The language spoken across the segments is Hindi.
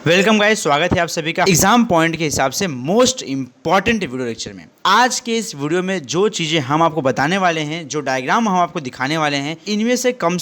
वेलकम गाइस, स्वागत है आप सभी का एग्जाम पॉइंट के हिसाब से मोस्ट इंपॉर्टेंट वीडियो लेक्चर में। आज के इस वीडियो में जो चीज़ें हम आपको बताने वाले हैं, जो डायग्राम हम आपको दिखाने वाले हैं, इनमें से कम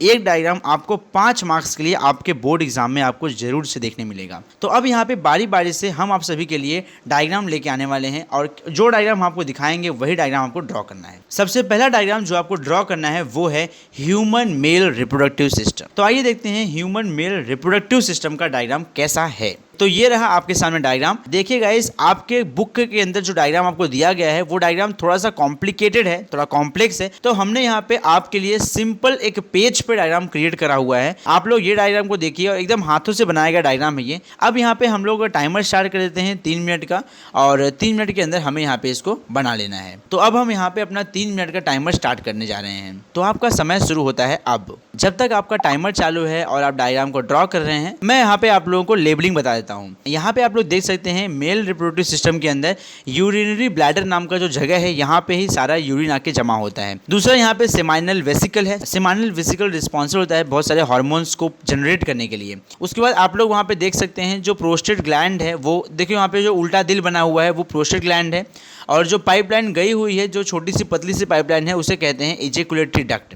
एक डायग्राम आपको 5 मार्क्स के लिए आपके बोर्ड एग्जाम में आपको जरूर से देखने मिलेगा। तो अब यहाँ पे बारी बारी से हम आप सभी के लिए डायग्राम लेके आने वाले हैं और जो डायग्राम हम आपको दिखाएंगे वही डायग्राम आपको ड्रॉ करना है। सबसे पहला डायग्राम जो आपको ड्रॉ करना है वो है ह्यूमन मेल रिप्रोडक्टिव सिस्टम। तो आइए देखते हैं ह्यूमन मेल रिप्रोडक्टिव सिस्टम का डायग्राम कैसा है। तो ये रहा आपके सामने डायग्राम। देखिए गाइस, आपके बुक के अंदर जो डायग्राम आपको दिया गया है वो डायग्राम थोड़ा सा कॉम्प्लिकेटेड है, थोड़ा कॉम्प्लेक्स है। तो हमने यहाँ पे आपके लिए सिंपल एक पेज पे डायग्राम क्रिएट करा हुआ है। आप लोग ये डायग्राम को देखिए और एकदम हाथों से बनाया गया डायग्राम है ये। अब यहाँ पे हम लोग टाइमर स्टार्ट कर देते हैं 3 मिनट का, और 3 मिनट के अंदर हमें यहाँ पे इसको बना लेना है। तो अब हम यहाँ पे अपना 3 मिनट का टाइमर स्टार्ट करने जा रहे हैं। तो आपका समय शुरू होता है अब। जब तक आपका टाइमर चालू है और आप डायग्राम को ड्रॉ कर रहे हैं, मैं यहाँ पे आप लोगों को लेबलिंग बता देता हूँ। यहाँ पे आप लोग देख सकते हैं मेल रिप्रोडक्टिव सिस्टम के अंदर यूरिनरी ब्लैडर नाम का जो जगह है, यहाँ पे ही सारा यूरिन आके जमा होता है। दूसरा यहाँ पे सेमाइनल वेसिकल है। सेमाइनल वेसिकल रिस्पॉन्सिबल होता है बहुत सारे हार्मोन्स को जनरेट करने के लिए। उसके बाद आप लोग वहाँ पे देख सकते हैं जो प्रोस्टेट ग्लैंड है, वो देखिए वहाँ पे जो उल्टा दिल बना हुआ है वो प्रोस्टेट ग्लैंड है। और जो पाइपलाइन गई हुई है, जो छोटी सी पतली सी पाइपलाइन है, उसे कहते हैं इजैकुलेटरी डक्ट।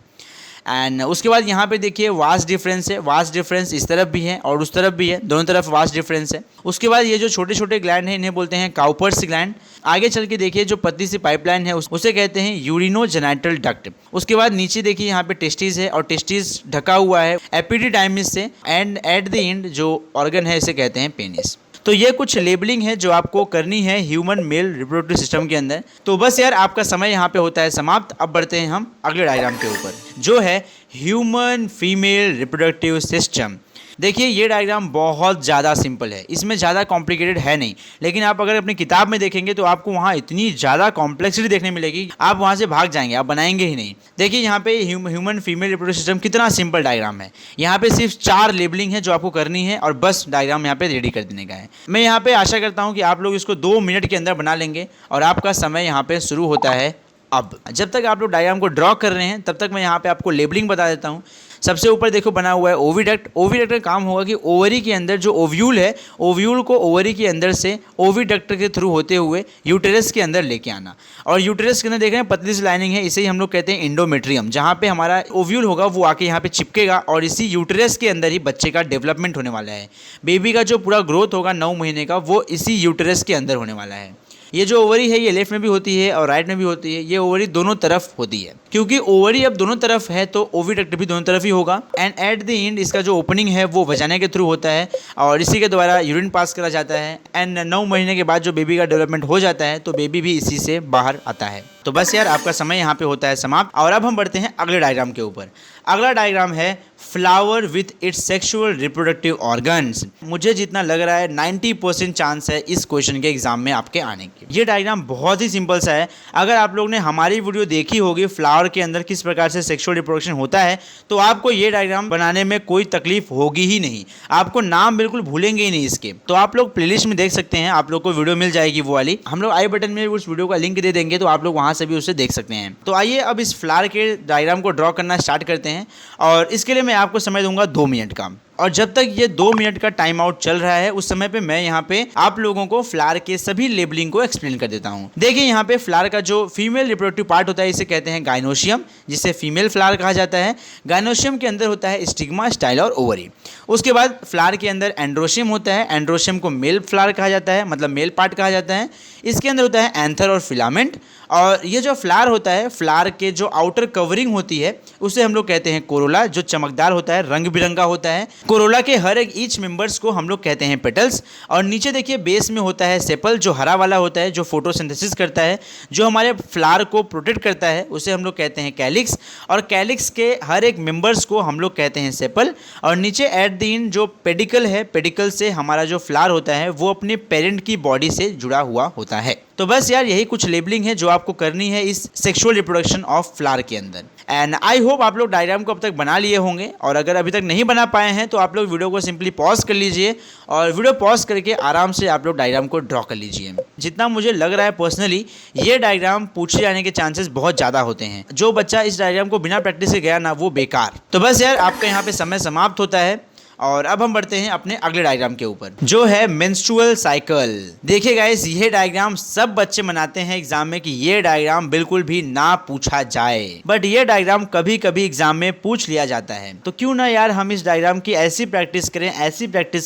एंड उसके बाद यहाँ पे देखिए वास्ट डिफरेंस है। वास्ट डिफरेंस इस तरफ भी है और उस तरफ भी है, दोनों तरफ वास्ट डिफरेंस है। उसके बाद ये जो छोटे छोटे ग्लैंड हैं इन्हें बोलते हैं काउपर्स ग्लैंड। आगे चल के देखिए जो पतली सी पाइपलाइन है उसे कहते हैं यूरिनोजेनाइटल डक्ट। उसके बाद नीचे देखिए यहाँ पे टेस्टिस है और टेस्टिस ढका हुआ है एपिडिडाइमिस से। एंड एट द एंड जो ऑर्गन है इसे कहते हैं पेनिस। तो ये कुछ लेबलिंग है जो आपको करनी है ह्यूमन मेल रिप्रोडक्टिव सिस्टम के अंदर। तो बस यार, आपका समय यहाँ पे होता है समाप्त। अब बढ़ते हैं हम अगले डायग्राम के ऊपर, जो है ह्यूमन फीमेल रिप्रोडक्टिव सिस्टम। देखिए ये डायग्राम बहुत ज़्यादा सिंपल है, इसमें ज़्यादा कॉम्प्लिकेटेड है नहीं। लेकिन आप अगर अपनी किताब में देखेंगे तो आपको वहाँ इतनी ज़्यादा कॉम्प्लेक्सिटी देखने मिलेगी, आप वहाँ से भाग जाएंगे, आप बनाएंगे ही नहीं। देखिए यहाँ पे ह्यूमन फीमेल रिप्रोडक्टिव सिस्टम कितना सिंपल डायग्राम है। यहाँ पे सिर्फ 4 लेबलिंग है जो आपको करनी है और बस डायग्राम यहाँ पे रेडी कर देने का है। मैं यहाँ पे आशा करता हूँ कि आप लोग इसको 2 मिनट के अंदर बना लेंगे और आपका समय यहाँ पे शुरू होता है अब। जब तक आप लोग डायग्राम को ड्रॉ कर रहे हैं तब तक मैं यहाँ पे आपको लेबलिंग बता देता हूँ। सबसे ऊपर देखो बना हुआ है ओविडक्ट। ओविडक्ट का काम होगा कि ओवरी के अंदर जो ओव्यूल है, ओव्यूल को ओवरी के अंदर से ओविडक्ट के थ्रू होते हुए यूटेरस के अंदर लेके आना। और यूटेरस के अंदर देख रहे हैं पतली सी लाइनिंग है, इसे ही हम लोग कहते हैं इंडोमेट्रियम। जहाँ पे हमारा ओव्यूल होगा वो आके यहाँ पे चिपकेगा और इसी यूटेरस के अंदर ही बच्चे का डेवलपमेंट होने वाला है। बेबी का जो पूरा ग्रोथ होगा 9 महीने का, वो इसी यूटेरस के अंदर होने वाला है। ये जो ओवरी है ये लेफ्ट में भी होती है और राइट में भी होती है। ये ओवरी दोनों तरफ होती है। क्योंकि ओवरी अब दोनों तरफ है तो ओविडक्ट भी दोनों तरफ ही होगा। एंड एट द एंड इसका जो ओपनिंग है वो वजाना के थ्रू होता है और इसी के द्वारा यूरिन पास करा जाता है। एंड 9 महीने के बाद जो बेबी का डेवलपमेंट हो जाता है तो बेबी भी इसी से बाहर आता है। तो बस यार, आपका समय यहाँ पे होता है समाप्त। और अब हम बढ़ते हैं अगले डायग्राम के ऊपर। अगला डायग्राम है flower with its sexual reproductive organs. मुझे जितना लग रहा है 90% चांस है इस क्वेश्चन के एग्जाम में आपके आने की। ये डायग्राम बहुत ही सिंपल सा है। अगर आप लोग ने हमारी वीडियो देखी होगी फ्लावर के अंदर किस प्रकार से सेक्सुअल रिप्रोडक्शन होता है, तो आपको ये डायग्राम बनाने में कोई तकलीफ होगी ही नहीं। आपको नाम बिल्कुल भूलेंगे ही नहीं इसके। तो आप लोग प्लेलिस्ट में देख सकते हैं, आप लोग को वीडियो मिल जाएगी वो वाली। हम लोग आई बटन में उस वीडियो का लिंक दे देंगे तो आप लोग वहां से भी उसे देख सकते हैं। तो आइए अब इस फ्लावर के डायग्राम को ड्रॉ करना स्टार्ट करते हैं और इसके लिए मैं आपको समय दूंगा 2 मिनट का। और जब तक ये 2 मिनट का टाइम आउट चल रहा है उस समय पे मैं यहाँ पे आप लोगों को फ्लावर के सभी लेबलिंग को एक्सप्लेन कर देता हूँ। देखिए यहाँ पे फ्लावर का जो फीमेल रिप्रोडक्टिव पार्ट होता है इसे कहते हैं गाइनोशियम, जिसे फीमेल फ्लावर कहा जाता है। गाइनोशियम के अंदर होता है स्टिग्मा, स्टाइल और ओवरी। उसके बाद फ्लावर के अंदर एंड्रोशियम होता है। एंड्रोशियम को मेल फ्लावर कहा जाता है, मतलब मेल पार्ट कहा जाता है। इसके अंदर होता है एंथर और फिलामेंट। और ये जो फ्लावर होता है, फ्लावर के जो आउटर कवरिंग होती है उसे हम लोग कहते हैं कोरोला, जो चमकदार होता है, रंग बिरंगा होता है। कोरोला के हर एक ईच मेंबर्स को हम लोग कहते हैं पेटल्स। और नीचे देखिए बेस में होता है सेपल, जो हरा वाला होता है, जो फोटोसिंथेसिस करता है, जो हमारे फ्लावर को प्रोटेक्ट करता है, उसे हम लोग कहते हैं कैलिक्स। और कैलिक्स के हर एक मेंबर्स को हम लोग कहते हैं सेपल। और नीचे एट द एंड जो पेडिकल है, पेडिकल से हमारा जो फ्लावर होता है वो अपने पेरेंट की बॉडी से जुड़ा हुआ होता है। तो बस यार, यही कुछ लेबलिंग है जो आपको करनी है इस सेक्सुअल रिप्रोडक्शन ऑफ फ्लावर के अंदर। एंड आई होप आप लोग डायग्राम को अब तक बना लिए होंगे। और अगर अभी तक नहीं बना पाए हैं तो आप लोग वीडियो को सिंपली पॉज कर लीजिए और वीडियो पॉज करके आराम से आप लोग डायग्राम को ड्रॉ कर लीजिए। जितना मुझे लग रहा है पर्सनली, ये डायग्राम पूछे जाने के चांसेस बहुत ज़्यादा होते हैं। जो बच्चा इस डायग्राम को बिना प्रैक्टिस के गया ना, वो बेकार। तो बस यार, आपका यहाँ पे समय समाप्त होता है और अब हम बढ़ते हैं अपने अगले डायग्राम के ऊपर, जो है मेंस्ट्रुअल साइकिल। देखिए गाइस, ये डायग्राम सब बच्चे बनाते हैं एग्जाम में कि ये डायग्राम बिल्कुल भी ना पूछा जाए, बट ये डायग्राम कभी कभी एग्जाम में पूछ लिया जाता है। तो क्यों ना यार हम इस डायग्राम की ऐसी प्रैक्टिस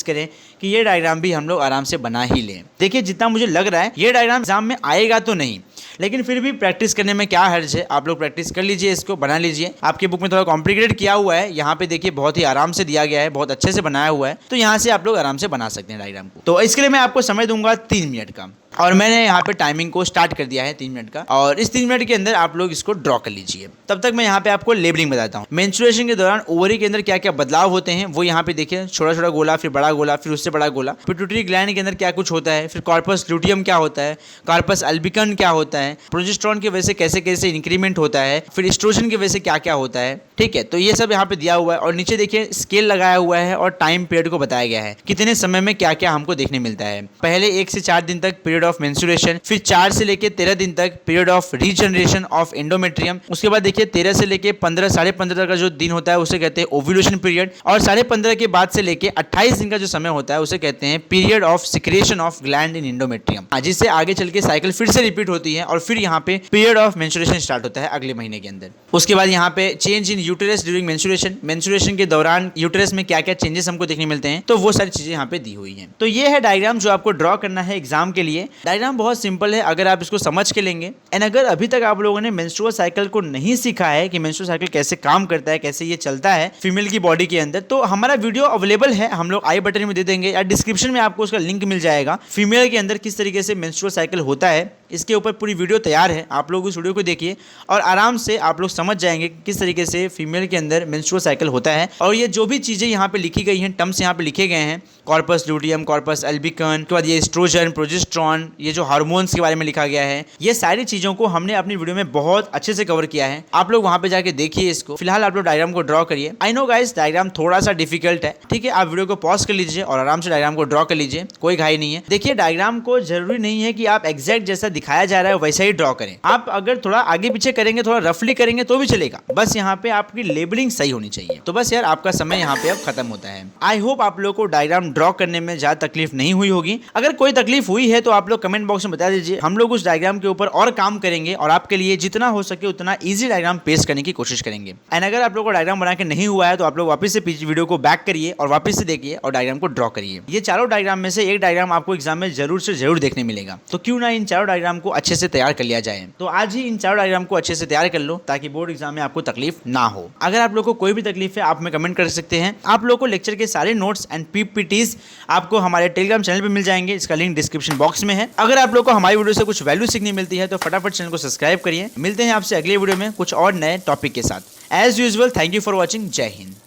करें कि ये डायग्राम भी हम लोग आराम से बना ही लें। देखिए, जितना मुझे लग रहा है ये डायग्राम एग्जाम में आएगा तो नहीं, लेकिन फिर भी प्रैक्टिस करने में क्या हर्ज है। आप लोग प्रैक्टिस कर लीजिए, इसको बना लीजिए। आपके बुक में थोड़ा कॉम्प्लिकेटेड किया हुआ है, यहाँ पे देखिए बहुत ही आराम से दिया गया है, बहुत अच्छे से बनाया हुआ है, तो यहाँ से आप लोग आराम से बना सकते हैं डायग्राम को। तो इसके लिए मैं आपको समय दूंगा 3 मिनट का, और मैंने यहाँ पे टाइमिंग को स्टार्ट कर दिया है 3 मिनट का, और इस 3 मिनट के अंदर आप लोग इसको ड्रॉ कर लीजिए। तब तक मैं यहाँ पे आपको लेबलिंग बताता हूँ। मेंस्ट्रुएशन के दौरान ओवरी के अंदर क्या क्या बदलाव होते हैं वो यहाँ पे देखिए, छोटा छोटा गोला, फिर बड़ा गोला, फिर उससे बड़ा गोला। पिट्यूटरी ग्लैंड के अंदर क्या कुछ होता है, फिर कॉर्पस ल्यूटियम क्या होता है, कॉर्पस अल्बिकन क्या होता है, प्रोजेस्टेरोन की वजह से कैसे कैसे इंक्रीमेंट होता है, फिर एस्ट्रोजन की वजह से क्या क्या होता है। ठीक है, तो ये सब यहाँ पे दिया हुआ है, और नीचे देखिए स्केल लगाया हुआ है और टाइम पीरियड को बताया गया है, कितने समय में क्या क्या हमको देखने मिलता है। पहले 1 से 4 दिन तक पीरियड ऑफ मेंस्ट्रुएशन, फिर 4 से लेके 13 दिन तक period of regeneration of endometrium. उसके बाद देखिए 13 से लेके 15 साढ़े 15 तक का जो दिन होता है उसे कहते हैं ओव्यूलेशन पीरियड, और साढ़े 15 के बाद से लेके 28 दिन का जो समय होता है उसे कहते हैं period of secretion of gland in endometrium, जिससे आगे चल के साइकिल फिर से रिपीट होती है, और फिर यहाँ पे पीरियड ऑफ मेंस्ट्रुएशन स्टार्ट होता है अगले महीने के अंदर। उसके बाद यहाँ पे change in uterus during menstruation के दौरान यूटेरस में क्या क्या चेंजेस हमको देखने मिलते हैं, तो वो सारी चीजें यहाँ पे दी हुई हैं। तो ये है डायग्राम जो आपको ड्रॉ करना है एग्जाम के लिए। डायग्राम बहुत सिंपल है अगर आप इसको समझ के लेंगे। एंड अगर अभी तक आप लोगों ने मेंस्ट्रुअल साइकिल को नहीं सीखा है कि मेंस्ट्रुअल साइकिल कैसे काम करता है, कैसे ये चलता है फीमेल की बॉडी के अंदर, तो हमारा वीडियो अवेलेबल है, हम लोग आई बटन में दे देंगे या डिस्क्रिप्शन में आपको उसका लिंक मिल जाएगा। फीमेल के अंदर किस तरीके से मेंस्ट्रुअल साइकिल होता है, इसके ऊपर पूरी वीडियो तैयार है। आप लोग उस वीडियो को देखिए और आराम से आप लोग समझ जाएंगे कि किस तरीके से फीमेल के अंदर मेंस्ट्रुअल साइकिल होता है। और ये जो भी चीजें यहाँ पे लिखी गई हैं, टर्म्स यहाँ पे लिखे गए हैं, कॉर्पस ल्यूटियम, कॉर्पस अल्बिकन, के बाद ये एस्ट्रोजन, प्रोजेस्टेरोन, ये जो हार्मोन्स के बारे में लिखा गया है, ये सारी चीजों को हमने अपनी वीडियो में बहुत अच्छे से कवर किया है। आप लोग वहां पे जाके देखिए इसको। फिलहाल आप लोग डायग्राम को ड्रॉ करिए। आई नो गाइस, डायग्राम थोड़ा सा डिफिकल्ट है, ठीक है। आप वीडियो को पॉज कर लीजिए और आराम से डायग्राम को ड्रॉ कर लीजिए, कोई घाई नहीं है। देखिए, डायग्राम को जरूरी नहीं है कि आप एग्जैक्ट जैसा दिखाया जा रहा है वैसा ही ड्रॉ करें। आप अगर थोड़ा आगे पीछे करेंगे, थोड़ा रफली करेंगे तो भी चलेगा, बस यहाँ पे आपकी लेबलिंग सही होनी चाहिए। तो बस यार, आपका समय यहाँ पे अब खत्म होता है। आई होप आप लोग को डायग्राम ड्रॉ करने में ज्यादा तकलीफ नहीं हुई होगी। अगर कोई तकलीफ हुई है तो आप लोग कमेंट बॉक्स में बता दीजिए, हम लोग उस डायग्राम के ऊपर और काम करेंगे और आपके लिए जितना हो सके उतना इजी डायग्राम पेश करने की कोशिश करेंगे। एंड अगर आप लोग को डायग्राम बना के नहीं हुआ है तो आप लोग वापस से वीडियो को बैक करिए और वापस से देखिए और डायग्राम को ड्रॉ करिए। ये चारों डायग्राम में से एक डायग्राम आपको एग्जाम में जरूर से जरूर देखने मिलेगा, तो क्यों ना इन चारों डायग्राम को अच्छे से तैयार कर लिया जाए। तो आज ही इन चारों डायग्राम को अच्छे से तैयार कर लो ताकि बोर्ड एग्जाम में आपको तकलीफ ना हो। अगर आप लोग को कोई भी तकलीफ है, आप में कमेंट कर सकते हैं। आप लोग को लेक्चर के सारे नोट्स एंड पीपीटीज आपको हमारे टेलीग्राम चैनल पे मिल जाएंगे, इसका लिंक डिस्क्रिप्शन बॉक्स में है। अगर आप लोग को हमारी वीडियो से कुछ वैल्यू सीखनी मिलती है तो फटाफट चैनल को सब्सक्राइब करिए। मिलते हैं आपसे अगले वीडियो में कुछ और नए टॉपिक के साथ। As usual, thank you for watching. जय हिंद।